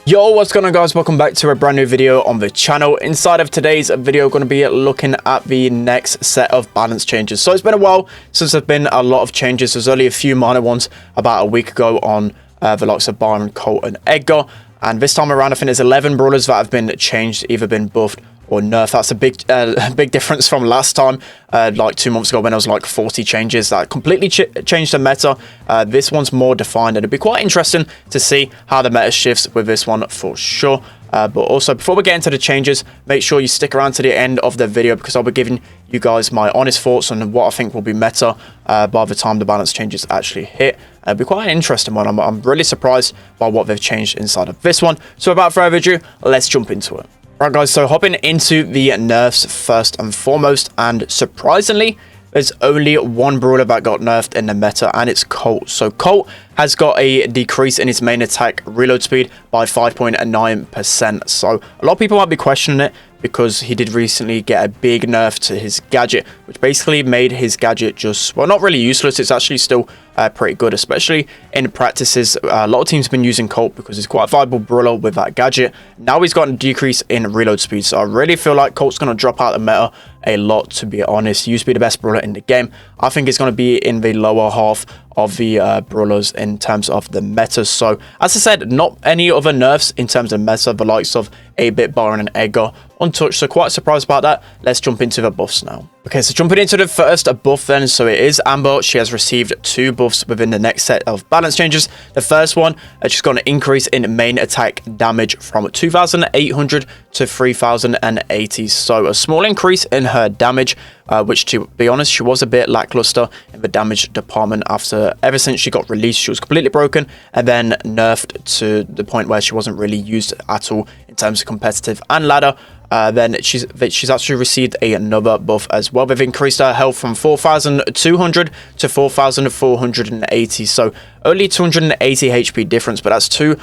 Yo, what's going on, guys? Welcome back to a brand new video on the channel. Inside of today's video, going to be looking at the next set of balance changes. So it's been a while since there's been a lot of changes. There's only a few minor ones about a week ago on the likes of Byron, Colt and Edgar, and this time around I think there's 11 brawlers that have been changed, either been buffed or nerfed. That's a big difference from last time, like 2 months ago when there was like 40 changes that completely changed the meta. This one's more defined, and it'd be quite interesting to see how the meta shifts with this one for sure. But also, before we get into the changes, make sure you stick around to the end of the video, because I'll be giving you guys my honest thoughts on what I think will be meta by the time the balance changes actually hit. It'll be quite an interesting one. I'm really surprised by what they've changed inside of this one. So without further ado, let's jump into it. Right, guys, so hopping into the nerfs first and foremost, and surprisingly, there's only one brawler that got nerfed in the meta, and it's Colt. So Colt has got a decrease in his main attack reload speed by 5.9%. So a lot of people might be questioning it, because he did recently get a big nerf to his gadget, which basically made his gadget just, well, not really useless. It's actually still pretty good, especially in practices. A lot of teams have been using Colt because he's quite a viable brawler with that gadget. Now he's got a decrease in reload speed, so I really feel like Colt's going to drop out the meta a lot, to be honest. He used to be the best brawler in the game. I think it's going to be in the lower half of the brawlers in terms of the meta. So as I said, not any other nerfs in terms of meta, the likes of 8-bit, Byron and Edgar untouched, so quite surprised about that. Let's jump into the buffs now. Okay, so jumping into the first buff then, so it is Amber. She has received 2 buffs within the next set of balance changes. The first one, she's got an increase in main attack damage from 2,800 to 3,080, so a small increase in her damage, which, to be honest, she was a bit lackluster in the damage department ever since she got released. She was completely broken and then nerfed to the point where she wasn't really used at all in terms of competitive and ladder. Then she's actually received another buff as well. They've increased her health from 4,200 to 4,480, so only 280 HP difference, but that's 2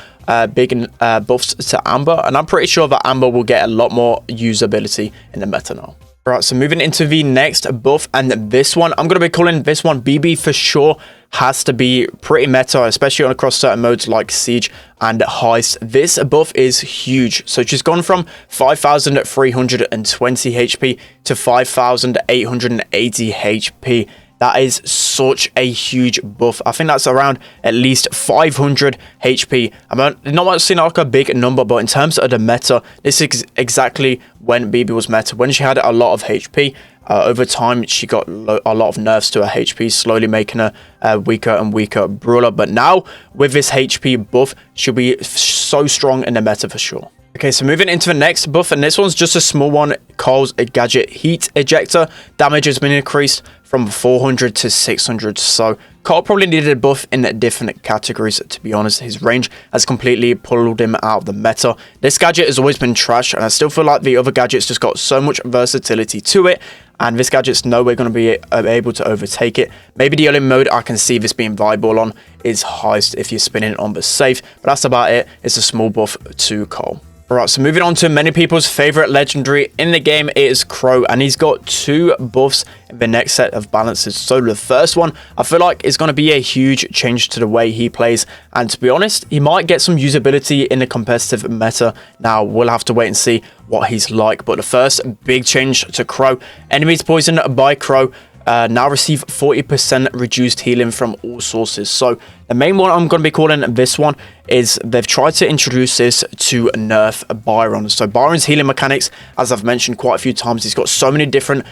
big buffs to Amber, and I'm pretty sure that Amber will get a lot more usability in the meta now. Right, so moving into the next buff, and this one, I'm going to be calling this one BB for sure. Has to be pretty meta, especially across certain modes like Siege and Heist. This buff is huge. So she's gone from 5,320 HP to 5,880 HP. That is such a huge buff. I think that's around at least 500 HP. I'm not seeing like a big number, but in terms of the meta, this is exactly when BB was meta, when she had a lot of HP. Over time, she got a lot of nerfs to her HP, slowly making her weaker and weaker brawler. But now, with this HP buff, she'll be so strong in the meta for sure. Okay, so moving into the next buff, and this one's just a small one. Cole's Gadget Heat Ejector damage has been increased from 400 to 600. So Cole probably needed a buff in different categories, to be honest. His range has completely pulled him out of the meta. This gadget has always been trash, and I still feel like the other gadgets just got so much versatility to it, and this gadget's nowhere going to be able to overtake it. Maybe the only mode I can see this being viable on is Heist, if you're spinning on the safe, but that's about it. It's a small buff to Cole. Alright, so moving on to many people's favorite legendary in the game, it is Crow, and he's got 2 buffs in the next set of balances. So the first one, I feel like, is going to be a huge change to the way he plays, and to be honest, he might get some usability in the competitive meta. Now, we'll have to wait and see what he's like, but the first big change to Crow, enemies poisoned by Crow now receive 40% reduced healing from all sources. So the main one I'm going to be calling this one is they've tried to introduce this to nerf Byron. So Byron's healing mechanics, as I've mentioned quite a few times, he's got so many different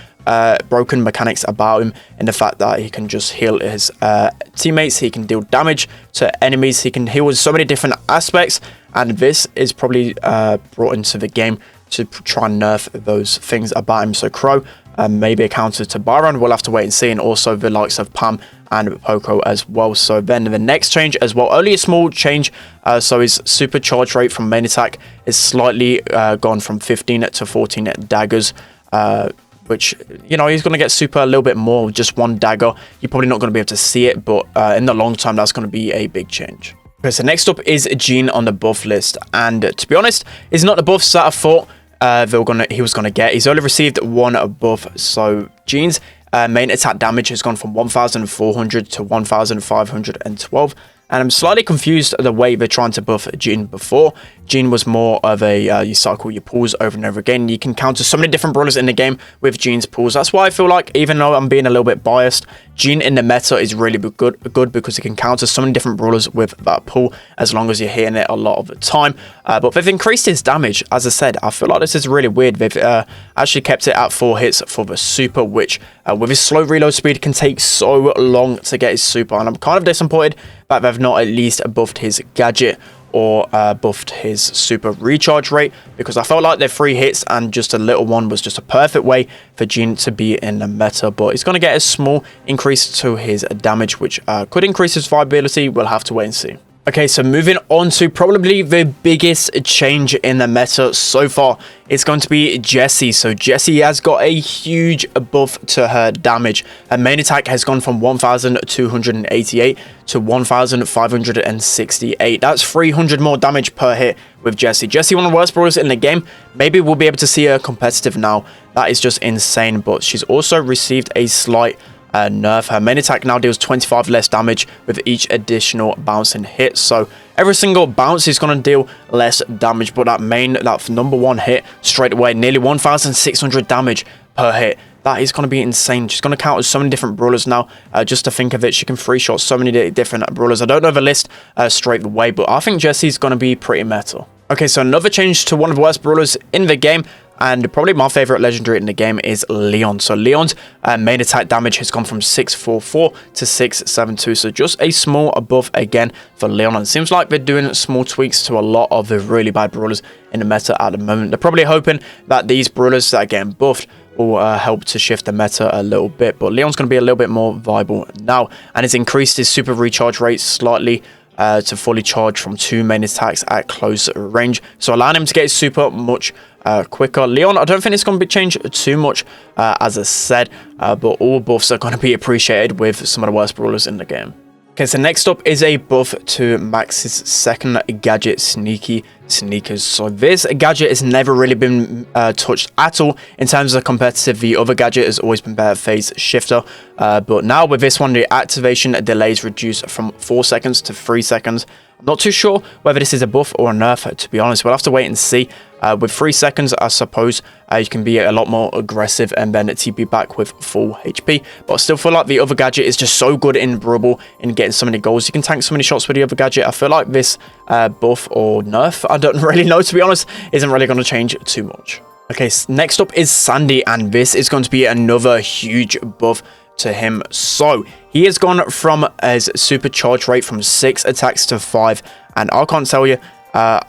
broken mechanics about him, in the fact that he can just heal his teammates, he can deal damage to enemies, he can heal in so many different aspects, and this is probably brought into the game to try and nerf those things about him. So Crow, maybe a counter to Byron, we'll have to wait and see, and also the likes of Pam and Poco as well. So then the next change as well, only a small change, so his supercharge rate from main attack is slightly gone from 15 to 14 daggers, which, you know, he's going to get super a little bit more with just 1 dagger. You're probably not going to be able to see it, but in the long term, that's going to be a big change. Okay, so next up is Jean on the buff list, and to be honest, it's not the buffs that I thought he was gonna get. He's only received 1 buff. So Jean's main attack damage has gone from 1,400 to 1,512, and I'm slightly confused the way they're trying to buff Jean before. Jean was more of a you cycle your pulls over and over again. You can counter so many different brawlers in the game with Jean's pulls. That's why I feel like, even though I'm being a little bit biased, Jean in the meta is really good because it can counter so many different brawlers with that pull as long as you're hitting it a lot of the time. But they've increased his damage. As I said, I feel like this is really weird. They've actually kept it at 4 hits for the super, which with his slow reload speed can take so long to get his super. And I'm kind of disappointed that they've not at least buffed his gadget or buffed his super recharge rate, because I felt like their 3 hits and just a little one was just a perfect way for Jean to be in the meta. But he's going to get a small increase to his damage, which could increase his viability. We'll have to wait and see. Okay, so moving on to probably the biggest change in the meta so far, it's going to be Jessie. So Jessie has got a huge buff to her damage. Her main attack has gone from 1,288 to 1,568. That's 300 more damage per hit with Jessie. Jessie, one of the worst brawlers in the game. Maybe we'll be able to see her competitive now. That is just insane. But she's also received a slight nerf. Her main attack now deals 25 less damage with each additional bouncing hit. So every single bounce is going to deal less damage, but that number 1 hit straight away, nearly 1,600 damage per hit. That is going to be insane. She's going to counter so many different brawlers now. Just to think of it, she can free shot so many different brawlers. I don't know the list straight away, but I think Jessie's going to be pretty metal. Okay, so another change to one of the worst brawlers in the game, and probably my favorite legendary in the game, is Leon. So Leon's main attack damage has gone from 644 to 672. So just a small buff again for Leon. And it seems like they're doing small tweaks to a lot of the really bad brawlers in the meta at the moment. They're probably hoping that these brawlers that are getting buffed will help to shift the meta a little bit. But Leon's going to be a little bit more viable now, and it's increased his super recharge rate slightly to fully charge from 2 main attacks at close range, so allowing him to get his super much quicker. Leon, I don't think it's going to be changed too much, as I said, but all buffs are going to be appreciated with some of the worst brawlers in the game. Okay, so next up is a buff to Max's second gadget, Sneaky Sneakers. So this gadget has never really been touched at all in terms of competitive. The other gadget has always been better, Phase Shifter, but now with this one, the activation delay is reduced from 4 seconds to 3 seconds. I'm not too sure whether this is a buff or a nerf, to be honest. We'll have to wait and see. With 3 seconds, I suppose you can be a lot more aggressive and then TP back with full HP. But I still feel like the other gadget is just so good in Brawl, in getting so many goals. You can tank so many shots with the other gadget. I feel like this buff or nerf, I don't really know, to be honest, isn't really going to change too much. Okay, next up is Sandy, and this is going to be another huge buff to him. So he has gone from his supercharge rate from 6 attacks to 5, and I can't tell you,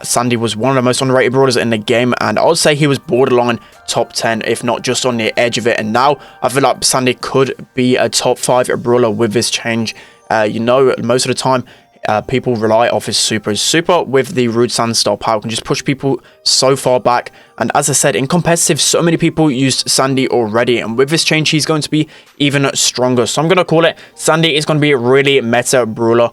Sandy was one of the most underrated brawlers in the game, and I would say he was borderline top 10, if not just on the edge of it. And now I feel like Sandy could be a top 5 brawler with this change. You know, most of the time people rely off his super. His super with the Rude Sand style power can just push people so far back. And as I said, in competitive, so many people used Sandy already, and with this change, he's going to be even stronger. So I'm going to call it Sandy is going to be a really meta brawler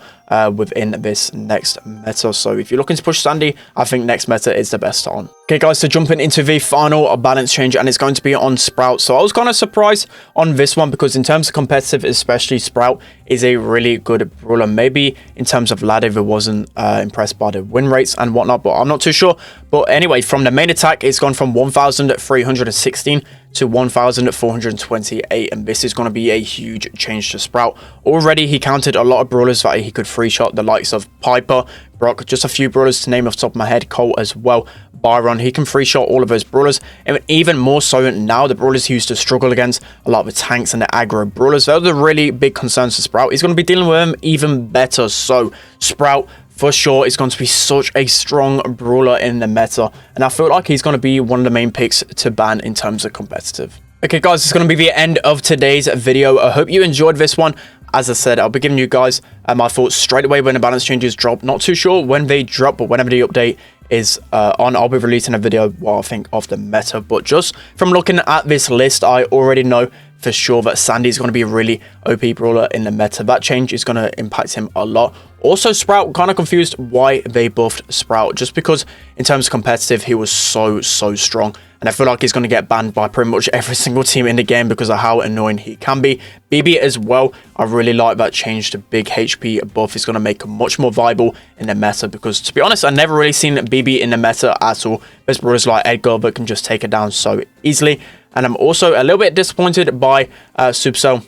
within this next meta. So if you're looking to push Sandy, I think next meta is the best on. Okay guys, so jumping into the final balance change, and it's going to be on Sprout. So I was kind of surprised on this one, because in terms of competitive, especially, Sprout is a really good brawler. Maybe in terms of ladder, I wasn't impressed by the win rates and whatnot, but I'm not too sure. But anyway, from the main attack, it's gone from 1,316 to 1,428, and this is going to be a huge change to Sprout. Already he counted a lot of brawlers that he could free shot, the likes of Piper, Brock, just a few brawlers to name off the top of my head, Cole as well, Byron. He can free shot all of those brawlers, and even more so now, the brawlers he used to struggle against, a lot of the tanks and the aggro brawlers. Those are the really big concerns for Sprout. He's going to be dealing with them even better. So Sprout, for sure, is going to be such a strong brawler in the meta, and I feel like he's going to be one of the main picks to ban in terms of competitive. Okay guys, it's going to be the end of today's video. I hope you enjoyed this one. As I said, I'll be giving you guys my thoughts straight away when the balance changes drop. Not too sure when they drop, but whenever the update is on, I'll be releasing a video what I think of the meta. But just from looking at this list, I already know for sure that Sandy is going to be a really OP brawler in the meta. That change is going to impact him a lot. Also, Sprout, kind of confused why they buffed Sprout, just because in terms of competitive, he was so strong. and I feel like he's going to get banned by pretty much every single team in the game because of how annoying he can be. BB as well, I really like that change to big HP buff. It's going to make him much more viable in the meta because, to be honest, I've never really seen BB in the meta at all. There's brawlers like Edgar that can just take it down so easily. And I'm also a little bit disappointed by Supercell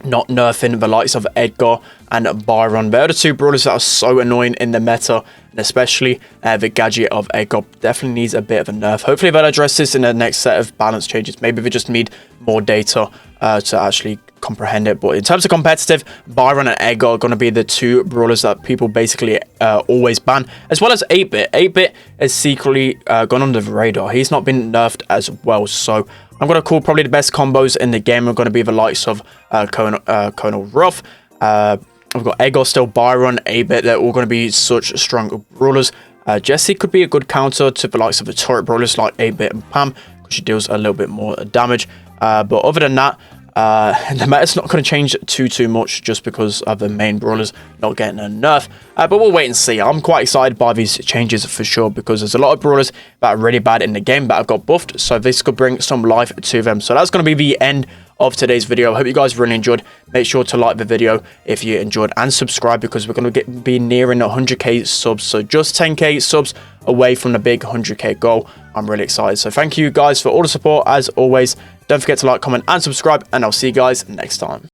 not nerfing the likes of Edgar and Byron. They're the two brawlers that are so annoying in the meta, and especially the Gadget of Edgar definitely needs a bit of a nerf. Hopefully they'll address this in the next set of balance changes. Maybe they just need more data to actually comprehend it. But in terms of competitive, Byron and Edgar are going to be the two brawlers that people basically always ban, as well as 8-Bit. 8-Bit is secretly gone under the radar. He's not been nerfed as well, so I'm going to call probably the best combos in the game are going to be the likes of Colonel Ruff. We've got Edgar still, Byron, 8-Bit. They're all going to be such strong brawlers. Jessie could be a good counter to the likes of the turret brawlers like 8-Bit and Pam, because she deals a little bit more damage. But other than that, the meta's not going to change too much just because of the main brawlers not getting a nerf. But we'll wait and see. I'm quite excited by these changes for sure, because there's a lot of brawlers that are really bad in the game that have got buffed, so this could bring some life to them. So that's going to be the end of today's video. I hope you guys really enjoyed. Make sure to like the video if you enjoyed, and subscribe, because we're going to be nearing 100k subs, so just 10k subs away from the big 100k goal. I'm really excited. So thank you guys for all the support as always. Don't forget to like, comment and subscribe, and I'll see you guys next time.